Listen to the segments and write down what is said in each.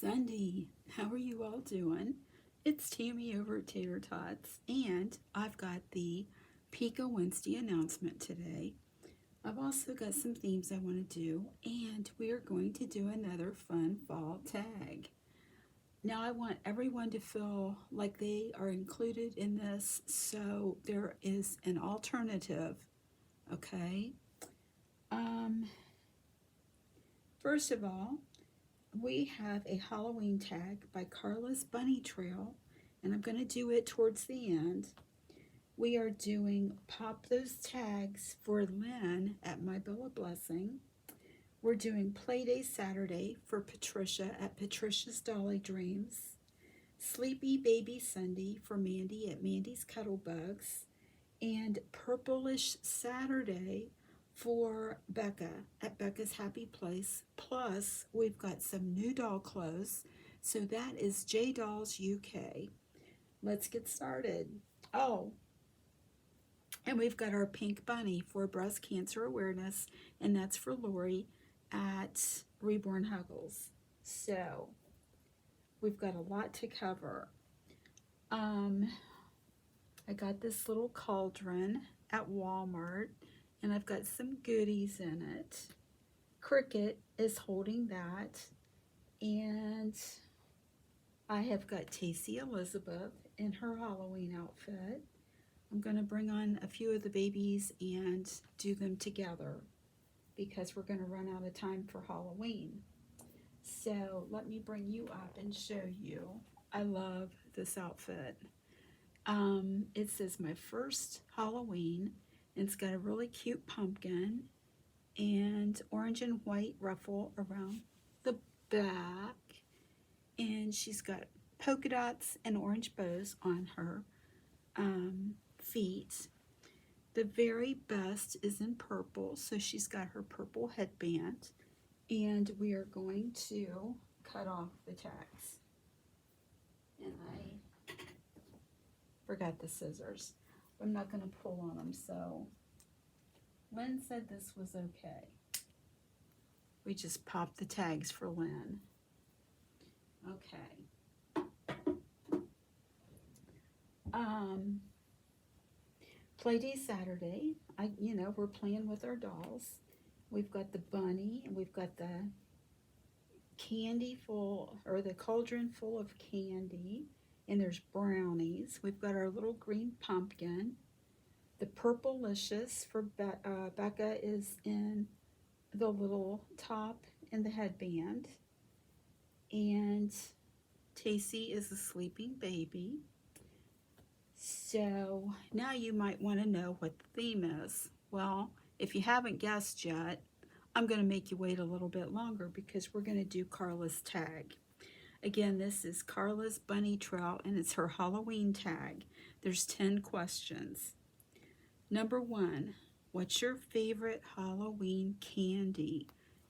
Sunday. How are you all doing? It's Tammy over at Tater Tots, and I've got the Peeka Wednesday announcement today. I've also got some themes I want to do, and we are going to do another fun fall tag. Now, I want everyone to feel like they are included in this, so there is an alternative, okay? Um, First of all, we have a Halloween tag by Karla's Bunny Trail, and I'm going to do it towards the end. We are doing Pop Those Tags for Lynn at My Bella Blessing. We're doing Playday Saturday for Patricia at Patricia's Dolly Dreams. Sleepy Baby Sunday for Mandy at Mandy's Cuddlebugs. And Purplish Saturday for Becca at Becca's Happy Place. Plus, we've got some new doll clothes. So that is J Dolls UK. Let's get started. Oh, and we've got our pink bunny for breast cancer awareness, and that's for Lori at Reborn Huggles. So we've got a lot to cover. I got this little cauldron at Walmart, and I've got some goodies in it. Cricket is holding that, and I have got Tacy Elizabeth in her Halloween outfit. I'm going to bring on a few of the babies and do them together because we're going to run out of time for Halloween. So let me bring you up and show you. I love this outfit. It says my first Halloween, and it's got a really cute pumpkin and orange and white ruffle around the back, and she's got polka dots and orange bows on her feet. The very best is in purple, so she's got her purple headband, and we are going to cut off the tags. And I forgot the scissors. I'm not going to pull on them, so Lynn said this was okay. We just popped the tags for Lynn. Okay. Playday Saturday. We're playing with our dolls. We've got the bunny, and we've got the candy full, or the cauldron full of candy, and there's brownies. We've got our little green pumpkin. The Purplicious for Becca is in the little top and the headband. And Tacy is a sleeping baby. So now you might want to know what the theme is. Well, if you haven't guessed yet, I'm going to make you wait a little bit longer because we're going to do Karla's tag. Again, this is Karla's Bunny Trail, and it's her Halloween tag. There's 10 questions. Number 1, what's your favorite Halloween candy?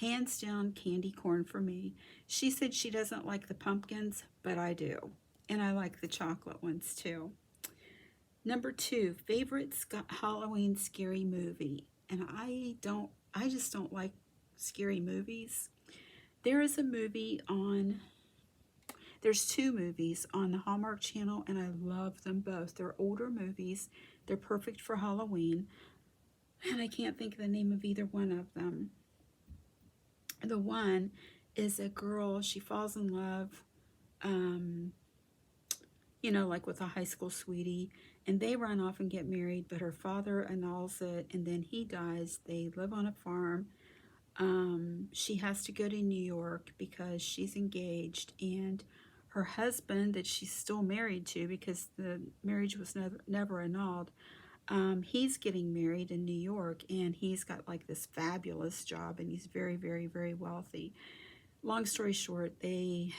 Hands down, candy corn for me. She said she doesn't like the pumpkins, but I do. And I like the chocolate ones too. Number 2, favorite Halloween scary movie. And I just don't like scary movies. There's two movies on the Hallmark Channel, and I love them both. They're older movies. They're perfect for Halloween, and I can't think of the name of either one of them. The one is a girl, she falls in love, like with a high school sweetie, and they run off and get married, but her father annuls it, and then he dies. They live on a farm. She has to go to New York because she's engaged, and her husband that she's still married to, because the marriage was never annulled, he's getting married in New York, and he's got like this fabulous job, and he's very, very, very wealthy. Long story short, they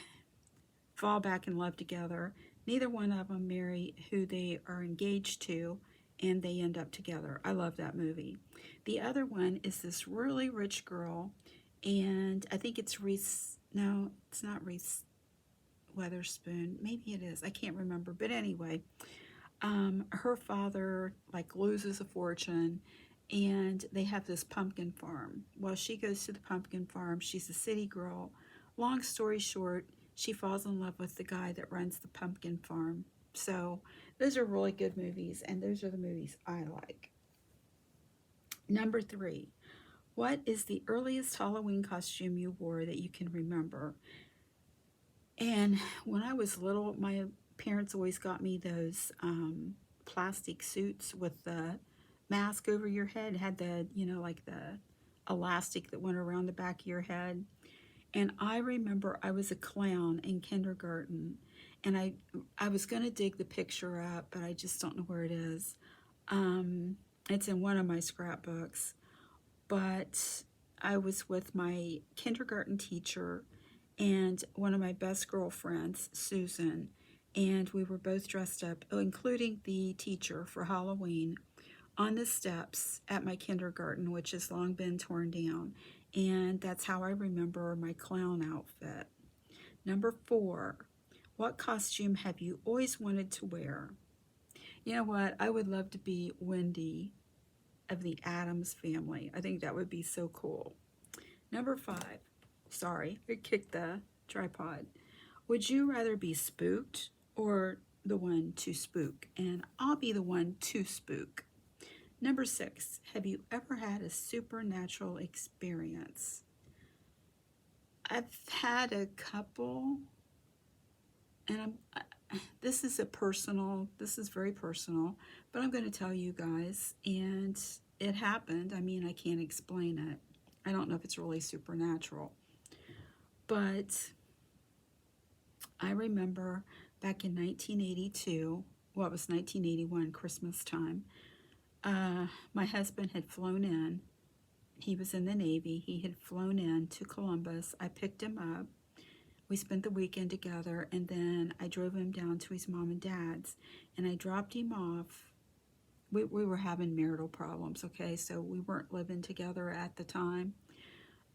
fall back in love together. Neither one of them marry who they are engaged to, and they end up together. I love that movie. The other one is this really rich girl, and I think it's Reese. No, it's not Reese Witherspoon. Maybe it is. I can't remember. But anyway, her father loses a fortune, and they have this pumpkin farm. Well, she goes to the pumpkin farm. She's a city girl. Long story short, she falls in love with the guy that runs the pumpkin farm. So those are really good movies, and those are the movies I like. Number 3, what is the earliest Halloween costume you wore that you can remember? And when I was little, my parents always got me those plastic suits with the mask over your head. It had the, like the elastic that went around the back of your head. And I remember I was a clown in kindergarten, and I was going to dig the picture up, but I just don't know where it is. It's in one of my scrapbooks, but I was with my kindergarten teacher and one of my best girlfriends, Susan, and we were both dressed up, including the teacher, for Halloween on the steps at my kindergarten, which has long been torn down. And that's how I remember my clown outfit. Number 4, what costume have you always wanted to wear? You know what? I would love to be Wendy of the Addams Family. I think that would be so cool. Number 5, sorry, I kicked the tripod. Would you rather be spooked or the one to spook? And I'll be the one to spook. Number 6, have you ever had a supernatural experience? I've had a couple, and this is very personal, but I'm going to tell you guys, and it happened. I mean, I can't explain it. I don't know if it's really supernatural, but I remember back in 1982, well, it was 1981, Christmas time, my husband had flown in. He was in the Navy. He had flown in to Columbus. I picked him up. We spent the weekend together, and then I drove him down to his mom and dad's, and I dropped him off. We were having marital problems, okay, so we weren't living together at the time.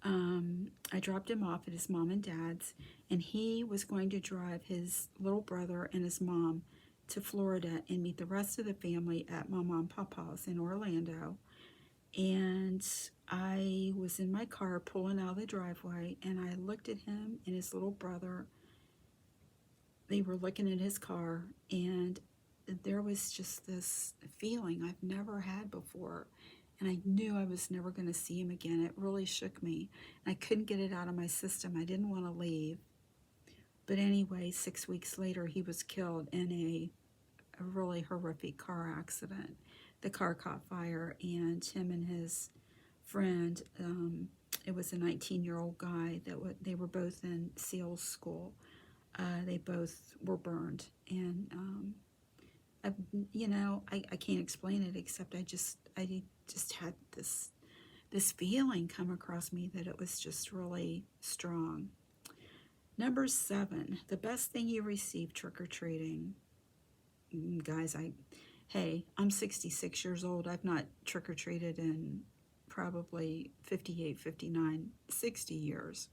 I dropped him off at his mom and dad's, and he was going to drive his little brother and his mom to Florida and meet the rest of the family at Mama and Papa's in Orlando. And I was in my car pulling out of the driveway, and I looked at him and his little brother. They were looking at his car, and there was just this feeling I've never had before. And I knew I was never going to see him again. It really shook me. I couldn't get it out of my system. I didn't want to leave. But anyway, 6 weeks later, he was killed in a really horrific car accident. The car caught fire, and him and his friend, it was a 19-year-old guy, they were both in SEAL school. They both were burned. And, I can't explain it, except I just had this feeling come across me that it was just really strong. Number 7, the best thing you received trick-or-treating. Guys, I'm 66 years old. I've not trick-or-treated in probably 58, 59, 60 years.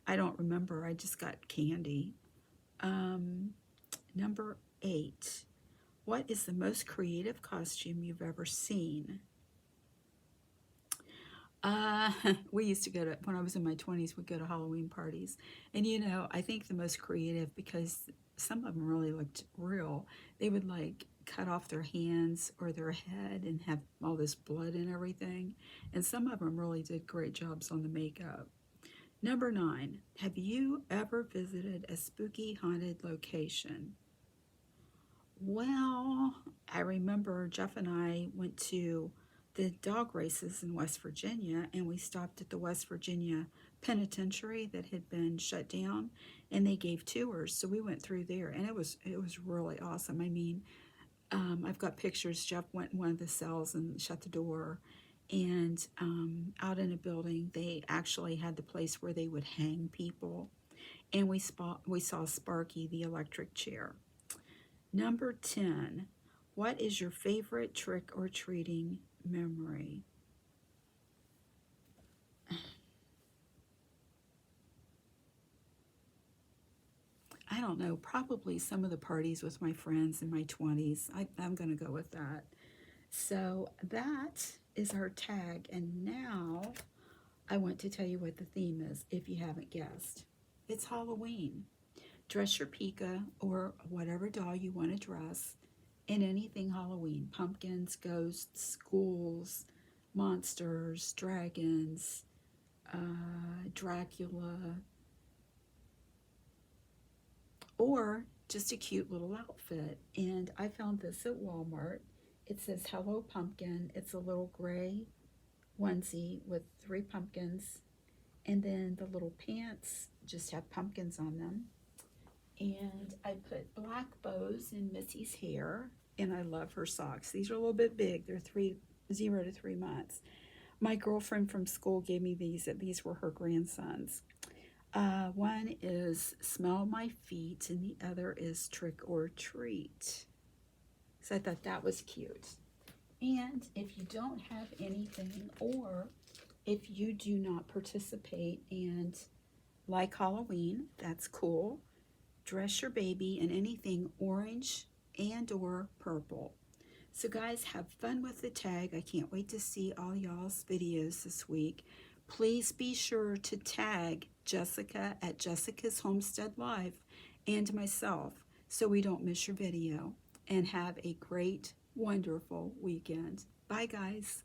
I don't remember. I just got candy. Number 8, what is the most creative costume you've ever seen? We used to go to, when I was in my 20s, we'd go to Halloween parties. And I think the most creative, because some of them really looked real, they would like cut off their hands or their head and have all this blood and everything. And some of them really did great jobs on the makeup. Number 9, have you ever visited a spooky haunted location? Well, I remember Jeff and I went to the dog races in West Virginia, and we stopped at the West Virginia penitentiary that had been shut down, and they gave tours, so we went through there, and it was really awesome. I mean, I've got pictures. Jeff went in one of the cells and shut the door, and out in a building, they actually had the place where they would hang people, and we saw Sparky, the electric chair. Number 10, what is your favorite trick-or-treating memory? I don't know, probably some of the parties with my friends in my 20s. I'm going to go with that. So that is our tag, and now I want to tell you what the theme is, if you haven't guessed. It's Halloween. Dress your Peeka or whatever doll you want to dress in anything Halloween. Pumpkins, ghosts, ghouls, monsters, dragons, Dracula, or just a cute little outfit. And I found this at Walmart. It says Hello Pumpkin. It's a little gray onesie with 3 pumpkins, and then the little pants just have pumpkins on them. And I put black bows in Missy's hair, and I love her socks. These are a little bit big. They're 0 to 3 months. My girlfriend from school gave me these. These were her grandsons. One is Smell My Feet, and the other is Trick or Treat. So I thought that was cute. And if you don't have anything, or if you do not participate and like Halloween, that's cool. Dress your baby in anything orange and or purple. So guys, have fun with the tag. I can't wait to see all y'all's videos this week. Please be sure to tag Jessica at Jessica's Homestead Live and myself so we don't miss your video. And have a great, wonderful weekend. Bye guys.